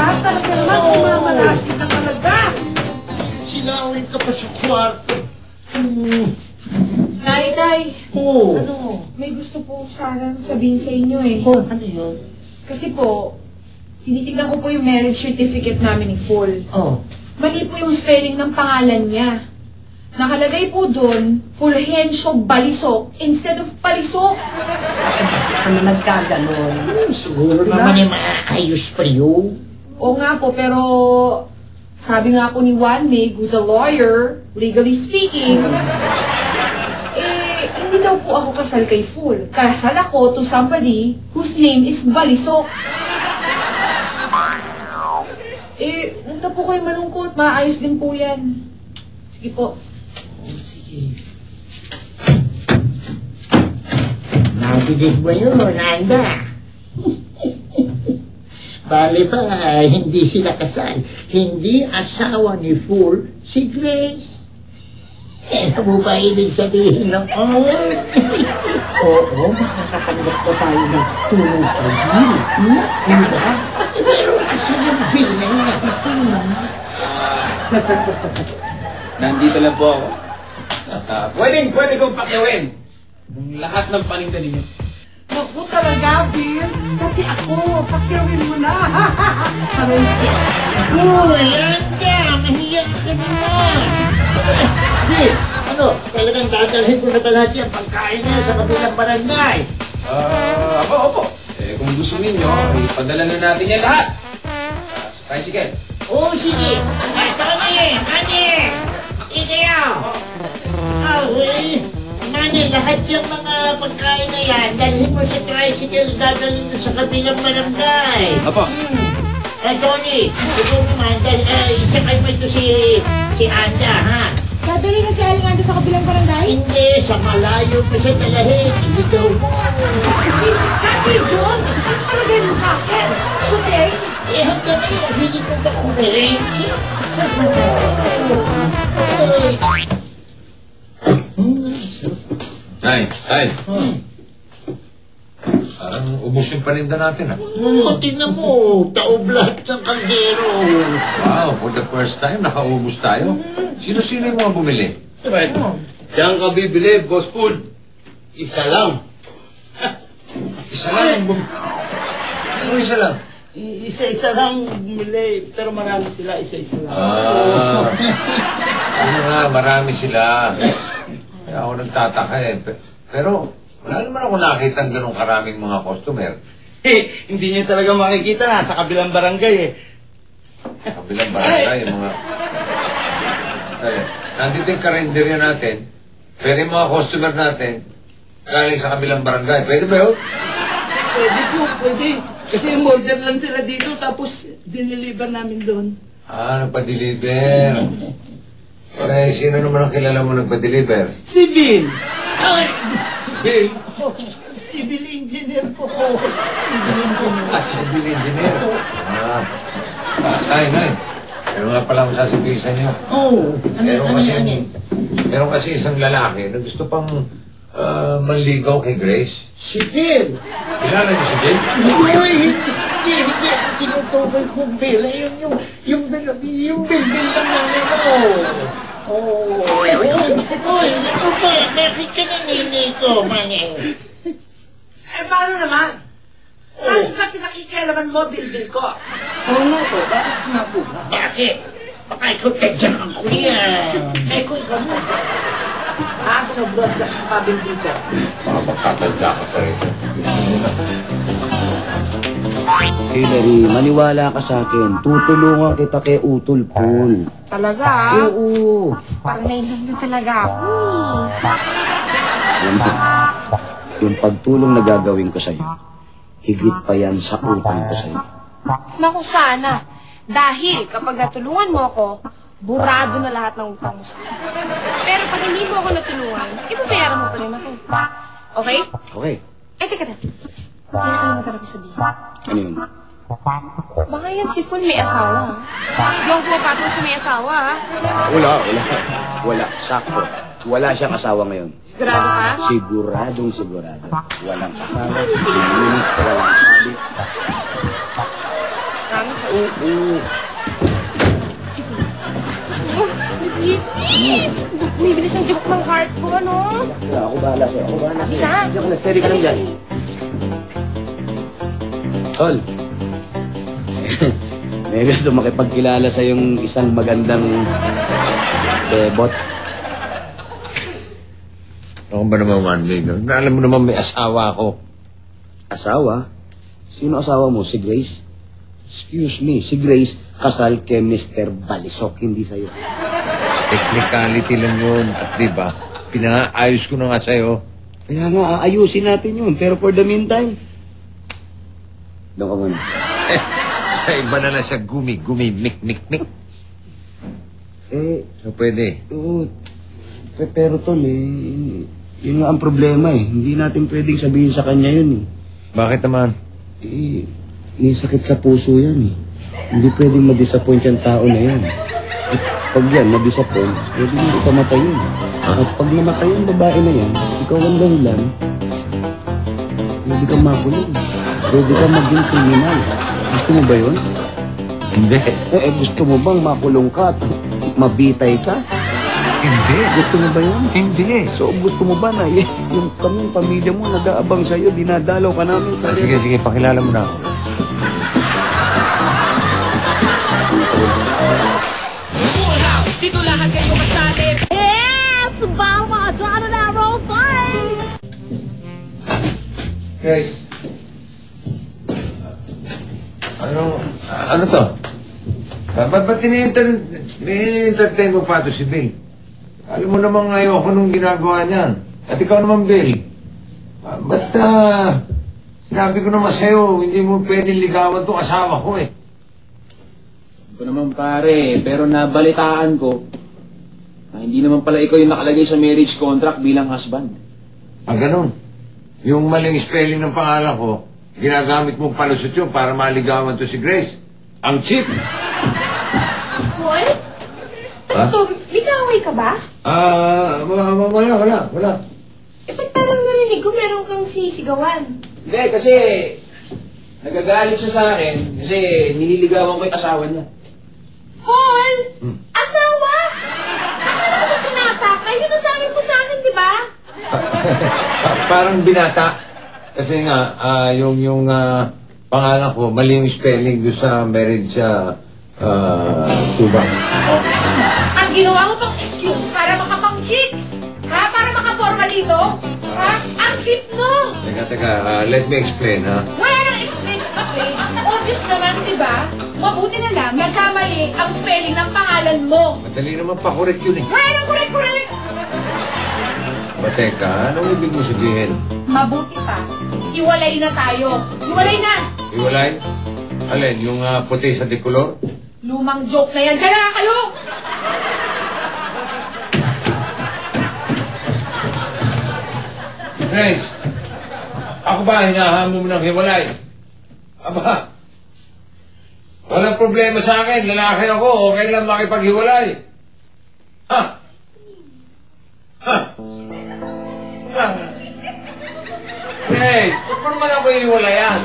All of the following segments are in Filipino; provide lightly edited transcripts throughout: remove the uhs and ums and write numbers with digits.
Talaga naman, umamalasi ka talaga. Silawin ka pa sa kwarto. Tay, Oo. may gusto po sana sabihin sa inyo eh. Ano yun? Kasi po, tinitignan ko po yung marriage certificate namin ni Full. Mali po yung spelling ng pangalan niya. Nakalagay po doon, Fulgencio Balisok instead of Palisok. Ano nagkaganon? Siguro naman ay maayos pa yun. Oo nga po, pero sabi nga po ni Juan Mig, who's a lawyer, legally speaking, hindi daw po ako kasal kay Full. Kasal ako to somebody whose name is Balisok. Huwag na po kayo malungkot. Maayos din po yan. Sige po. Sige. Nabinig mo yun, Nanda. Bale pa, hindi sila kasal. Hindi asawa ni Full si Grace. Ano mo ba ibig sabihin ng Oo, makakatanggap ko tayo ng tulong pag-ibig. Diba? Pero kasi yung bill na yun. Nandito lang po ako. At pwede kong pakiawin lahat ng paninda ninyo. Naku talaga, Bill. Pati ako. Pakiawin mo na. Uy, Anda! Mahiyak ka naman! Di, talagang dadalhin ko na ba lahat yung pagkain na sa kabilang barangay? Opo. Kung gusto ninyo, ipadala na natin yan lahat. Sa tricycle. Oo, sige. Mani! Ikayaw! Mani, lahat yung mga pagkain na yan, dalhin mo sa tricycle, dadalhin mo sa kabilang barangay. Opo. Tony, ikaw naman, isa kayo pa ito si Anda, ha? Dadali na si Aling Anda sa kabilang barangay? Hindi, sa malayo pa siya dalahin. Hindi daw mo. Happy John! Ano palagay mo sa akin? Okay? Hanggang ngayon, hindi ko ba kumirin? Nay. Parang ubos yung paninda natin, ha? Tingnan mo, taob lahat ng kaldero. Wow, for the first time, nakaubos tayo. Sino-sino yung mga bumili? Diyan ka bibili, Boss Pool. Isa lang. Isa lang. Ano isa lang? Isa-isa lang bumili, pero marami sila, isa-isa lang. Ano nga, marami sila. Kaya ako nagtataka eh. Pero wala naman ako nakita ng ganong karaming mga customer. Hindi niyo talaga makikita, nasa kabilang barangay eh. Kabilang barangay, yung mga... Nandito yung karinderya natin, pero yung mga customer natin, galing sa kabilang barangay. Pwede ba yun? Pwede. Kasi umorder lang sila dito, tapos diniliver namin doon. Nagpa-deliver. Sino naman ang kilala mo nagpa-deliver? Si Bill. Bill? Civil engineer po. Civil engineer. Nay. Pero nga pala masasabihin niyo. Meron kasi isang lalaki na gusto pang manligaw kay Grace. Si Bill. Kilala niyo si Bill? Hindi. Tinutukoy kong Bill. Yung Bill lang namin mo. Ito ba? Bakit ka naninito, Maneng? Paano naman? Bakit ba pinakikialaman mo, Bill ko? Oo nga po, bakit nga po? Bakit? Baka ikaw tadyak ang kuya. Kung ikaw mo. Sa broadcast mo ka, Bill ka. Baka magkatadya ka pa rin. Hillary, maniwala ka sa akin. Tutulungan kita kay Utol Pool. Talaga? Oo. Parang nainom na talaga ako. Alam ko, yung pagtulong na gagawin ko sa'yo, higit pa yan sa utang ko sa'yo. Naku, sana. Dahil kapag natulungan mo ako, burado na lahat ng utang mo sa akin. Pero pag hindi mo ako natulungan, ipapayaran mo pa rin ako. Okay? Okay. Teka na. Hindi ko naman talaga sabihin. Ano yun? Baka yan si Full may asawa, ha? Yung pumapatol siya may asawa, ha? Wala. Sakto. Wala siyang asawa ngayon. Sigurado ka? Sigurado. Walang asawa, linis, walang sabi. Promise, ha? Oo. Sige. Oh, baby. Bumibilis ang tibok ng heart ko, ano? Ako bahala sa'yo. Ako bahala sa'yo. Isa? Hindi ako na-steady ka lang dyan. Tol. May gusto makipagkilala sa yung isang magandang bebot. Ako ba naman, Mandy? Alam mo naman may asawa ako. Asawa? Sino asawa mo? Si Grace? Excuse me, si Grace kasal kay Mr. Balisok, hindi sa'yo. Technicality lang yun. At diba, pinaayos ko na nga sa'yo. Kaya nga, aayusin natin yun. Pero for the meantime, doon ka muna. Sa iba na lang siya gumi, mik. So, pwede. Oo. Pero tol, yun nga ang problema Hindi natin pwedeng sabihin sa kanya yun Bakit naman? May sakit sa puso yan Hindi pwedeng ma-disappoint yung tao na yan. At pag yan, ma-disappoint, pwede mo ipamatay yun. At pag namatay yung babae na yan, ikaw ang dahilan, pwede kang makulong. Pwede kang maging kriminal. Gusto mo ba yun? Hindi. Gusto mo bang makulong ka at mabitay ka? Hindi. Gusto mo ba yun? Hindi. So, gusto mo ba na yung kaming pamilya mo nag-aabang sa'yo, dinadalaw ka namin sa... Sige, pakilala mo na ako. Dito lahat kayo kasali. Yes! Bang mga dyan na roll fight! Guys. Ano to? Ba't ini-entertain mo pa to si Bill? Alam mo namang ayoko nung ginagawa niyan. At ikaw naman, Bill. Ba't sinabi ko naman sa'yo, hindi mo pwedeng ligawan tong asawa ko Ito naman pare, pero nabalitaan ko na hindi naman pala ikaw yung nakalagay sa marriage contract bilang husband. Ganun. Yung maling spelling ng pangalan ko, ginagamit mong palusot yun para maligawan to si Grace. Ang cheap! Paul? Ano to? May kaaway ka ba? Wala. Ba't parang narinig ko meron kang sisigawan? Hindi, kasi nagagalit siya sa akin kasi nililigawan ko yung asawa niya. Paul! Asawa? Akala ko pinata ka. Yun nasabi mo sa akin, di ba? Parang binata. Kasi nga, yung pangalan ko, mali yung spelling doon sa marriage sa Tuba. Ang ginawa mo pang excuse para makapang-chicks. Ha? Para makaporma dito. Ha? Ang cheap mo. Teka, let me explain, ha? Wala nang explain. Obvious naman, di ba? Mabuti na lang, nagkamali ang spelling ng pangalan mo. Madali naman pa-correct yun eh. Wala nang correct. Teka, anong ibig mo sabihin? Mabuti pa. Iwalay na tayo. Iwalay na. Iwalay? Alin, yung puti sa decolor? Lumang joke na yan. Kaya kayo! Grace, ako ba hinahamon mo ng hiwalay? Aba, walang problema sa akin. Lalaki ako, okay lang makipaghiwalay. Ha? Grace, ba't mo naman ako hiwalayan?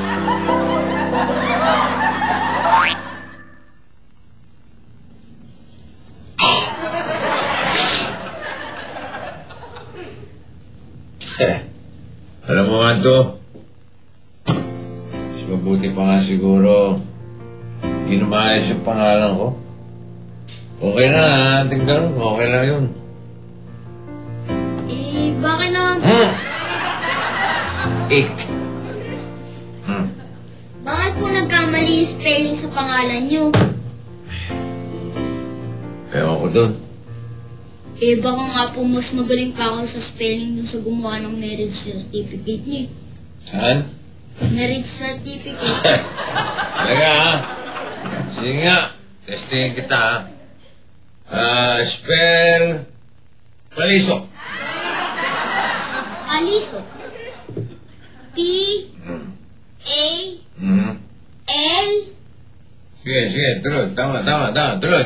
Alam mo nga to, mas mabuti pa nga siguro, ginumayos yung pangalan ko. Okay na, tingnan, okay lang yun. Bakit naman po? Bakit po nagkamali yung spelling sa pangalan niyo? Ewan ko dun. Baka nga po mas magaling pa ako sa spelling dun sa gumawa ng marriage certificate niyo. Saan? Marriage certificate. Talaga ha? Sige nga, testingin kita ha. Spell... Palisok. Aliso. P-A-L... Sige, tuloy. Tama, tuloy.